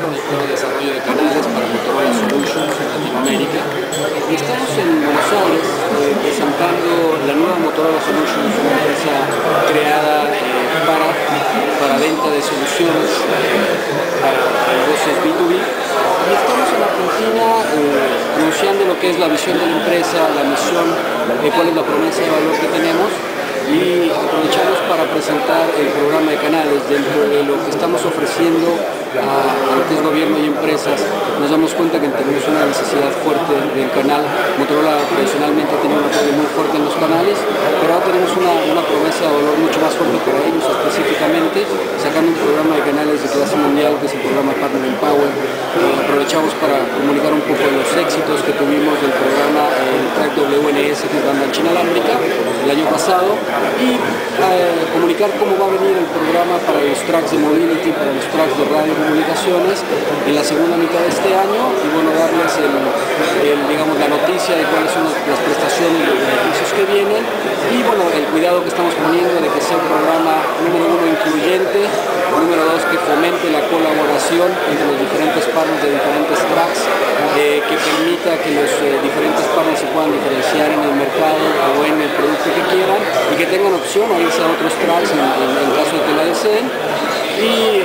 director de desarrollo de canales para Motorola Solutions en Latinoamérica. Y estamos en Buenos Aires presentando la nueva Motorola Solutions, una empresa creada para venta de soluciones para negocios B2B. Y estamos en Argentina anunciando lo que es la visión de la empresa, la misión, cuál es la promesa de valor que tenemos. Y aprovechamos para presentar el programa de canales. Dentro de lo que estamos ofreciendo a lo que es gobierno y empresas, nos damos cuenta que tenemos una necesidad fuerte del canal. Motorola tradicionalmente ha tenido un apoyo muy fuerte en los canales, pero ahora tenemos una promesa de valor mucho más fuerte para ellos, específicamente sacando un programa de canales de clase mundial, que es el programa Partner Empower. Aprovechamos para comunicar un poco de los éxitos que tuvimos del programa el Track WNS, que es banda ancha inalámbrica, el año pasado, y comunicar cómo va a venir el programa para los tracks de mobility, para los tracks de radio y comunicaciones en la segunda mitad de este año, y bueno, darles digamos, la noticia de cuáles son las prestaciones y los beneficios que vienen, y bueno, el cuidado que estamos poniendo de que sea un programa número uno incluyente, número dos que fomente la colaboración entre los diferentes partners de diferentes tracks, que permita que los diferentes partners se puedan diferenciar en el mercado o en el producto que quieran, y que tengan opción a irse a otros tracks en caso de que la deseen, y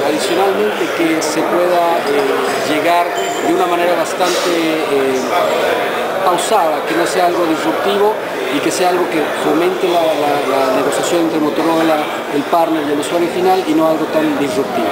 adicionalmente que se pueda llegar de una manera bastante pausada, que no sea algo disruptivo y que sea algo que fomente la negociación entre Motorola, el partner y el usuario final, y no algo tan disruptivo.